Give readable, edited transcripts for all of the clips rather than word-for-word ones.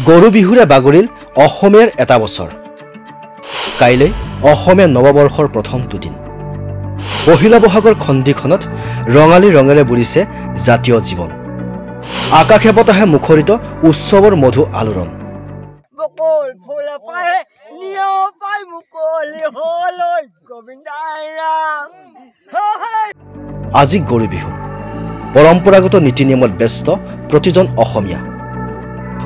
গৰু বিহুৰে বাগৰিল অসমীয়াৰ এটা বছৰ কাইলৈ অসমীয়া নৱবৰ্ষৰ প্ৰথম দুদিন পহিলা বহাগৰ খণ্ডিখনত ৰঙালী ৰঙেৰে বুলিছে জাতীয় জীৱন আকাশে বতাহে মুখৰিত উৎসৱৰ মধু আলোড়ন আজি গৰু বিহু পৰম্পৰাগত নীতি নিয়মত ব্যস্ত প্ৰতিজন অসমীয়া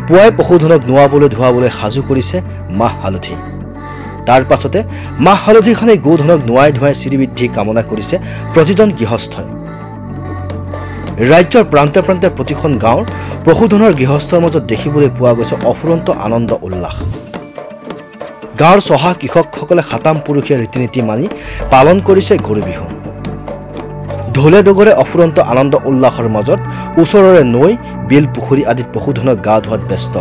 পুৱাই পশুধনক নোৱাবলৈ ধোৱাবলৈ সাজু কৰিছে মাহ হালধি তাৰ পাছতে মাহ হালধিখনে গোধনক নোৱাই ধোৱাই শ্ৰীবৃদ্ধি কামনা কৰিছে প্ৰতিজন গৃহস্থই ৰাজ্যৰ প্ৰান্তে প্ৰান্তে প্ৰতিখন গাঁৱৰ পশুধনৰ গৃহস্থৰ মাজত দেখিবলৈ পোৱা গৈছে অফুৰন্ত আনন্দ উল্লাস গাঁৱৰ চহা কৃষকসকলে সাতাম পুৰুষীয়া ৰীতি নীতি মানি পালন কৰিছে গৰু বিহু ঢোলে ডগৰে অফুৰন্ত আনন্দ উল্লাসৰ মাজত ওচৰৰে নৈ বিল পুখুৰী আদিত পশুধনক গা ধোৱাত ব্যস্ত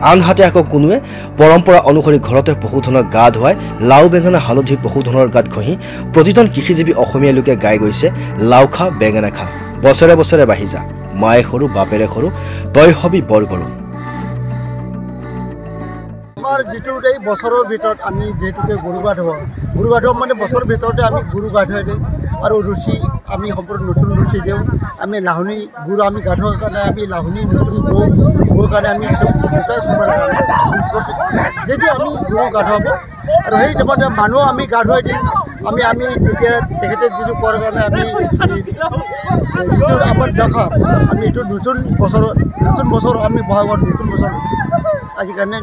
আনহাতে আকৌ কোনোৱে পৰম্পৰা অনুসৰি ঘৰতে পশুধনক গা ধুৱাই লাও বেঙেনা হালধি পশুধনৰ গাত ঘঁহি প্ৰতিজন কৃষিজীৱী অসমীয়া লোকে গাই গৈছে লাও খা বেঙেনা খা বছৰে বছৰে বাঢ়ি যা মায়ে সৰু বাপেৰে সৰু তই হবি বৰ গৰু আমাৰ যিটো এই বছৰৰ ভিতৰত আমি যেহেতুকে গৰু গা ধুৱাওঁ মানে বছৰৰ ভিতৰতে আমি গৰু গা ধুৱাই দিওঁ আৰু ৰুচি আমি সম্পূৰ্ণ নতুন ৰুচি দিওঁ আমি লাহনী গৰু আমি গা ধোৱাৰ কাৰণে আমি লাহনী নতুন গৰুৰ কাৰণে আমি দুটা চুবাৰ কাৰণে যদি আমি গৰু গা ধুৱাব আৰু সেই টাইমতে মানুহ আমি গা ধুৱাই দিম আমি তেতিয়া তেখেতে যিটো কোৱাৰ কাৰণে আমি যিটো আমাৰ দেখা আমি এইটো নতুন বছৰ আমি বহাগৰ নতুন বছৰ আজি কাৰণে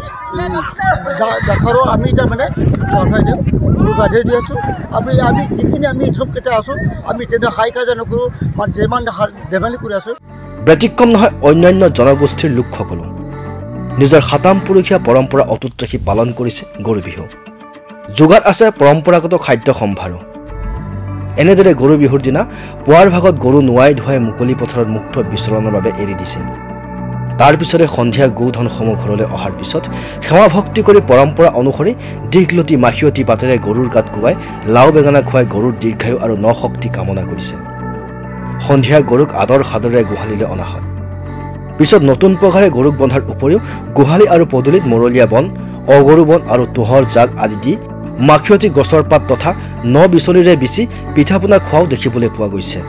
দেখাৰো আমি তাৰমানে গা ধুৱাই দিওঁ গৰু গা ধুৱাই দি আছোঁ আমি যিখিনি আমি চবকেইটা আছোঁ আমি তেনে হাই কাজা নকৰোঁ মানে যিমান ধেমালি কৰি আছোঁ ব্যতিক্ৰম নহয় অন্যান্য জনগোষ্ঠীৰ লোকসকলো নিজৰ সাতাম পুৰুষীয়া পৰম্পৰা অটুট ৰাখি পালন কৰিছে গৰু বিহু যোগাত আছে পৰম্পৰাগত খাদ্য সম্ভাৰো এনেদৰে গৰু বিহুৰ দিনা পুৱাৰ ভাগত গৰু নোৱাই ধুৱাই মুকলি পথাৰত মুক্ত বিচৰণৰ বাবে এৰি দিছে তাৰ পিছতে সন্ধিয়া গোধনসমূহ ঘৰলৈ অহাৰ পিছত সেৱা ভক্তি কৰি পৰম্পৰা অনুসৰি দীঘলতি মাখিয়তী পাতেৰে গৰুৰ গাত কোবাই লাও বেঙেনা খুৱাই গৰুৰ দীৰ্ঘায়ু আৰু নশক্তি কামনা কৰিছে সন্ধিয়া গৰুক আদৰ সাদৰেৰে গোহালিলৈ অনা হয় পিছত নতুন পঘাৰে গৰুক বন্ধাৰ উপৰিও গোহালি আৰু পদূলিত মৰলীয়া বন অগৰু বন আৰু তোহৰ জাগ আদি দি মাখিয়তী গছৰ পাত তথা ন বিচনীৰে বিচি পিঠা পনা খোৱাও দেখিবলৈ পোৱা গৈছে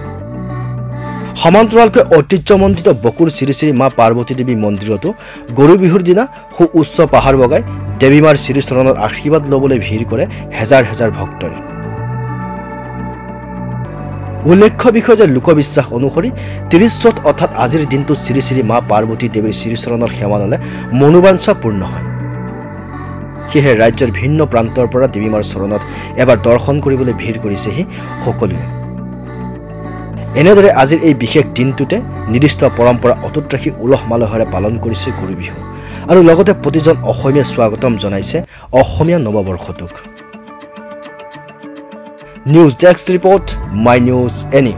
সমান্তৰালকৈ ঐতিহ্যমণ্ডিত বকুৰ শ্ৰী শ্ৰী মা পাৰ্বতী দেৱী মন্দিৰতো গৰু বিহুৰ দিনা সু উচ্চ পাহাৰ বগাই দেৱী মাৰ শ্ৰীচৰণৰ আশীৰ্বাদ ল'বলৈ ভিৰ কৰে হেজাৰ হেজাৰ ভক্তই উল্লেখ্য বিষয় যে লোকবিশ্বাস অনুসৰি ৩০ চ'ত অৰ্থাৎ আজিৰ দিনটোত শ্ৰী শ্ৰী মা পাৰ্বতী দেৱীৰ শ্ৰীচৰণৰ সেৱা ল'লে মনোবাঞ্ছা পূৰ্ণ হয় সেয়েহে ৰাজ্যৰ ভিন্ন প্ৰান্তৰ পৰা দেৱী মাৰ চৰণত এবাৰ দৰ্শন কৰিবলৈ ভিৰ কৰিছেহি সকলোৱে এনেদৰে আজিৰ এই বিশেষ দিনটোতে নিৰ্দিষ্ট পৰম্পৰা অটুট ৰাখি উলহ মালহেৰে পালন কৰিছে গৰু বিহু আৰু লগতে প্ৰতিজন অসমীয়া স্বাগতম জনাইছে অসমীয়া নৱবৰ্ষটোক news desk report my news any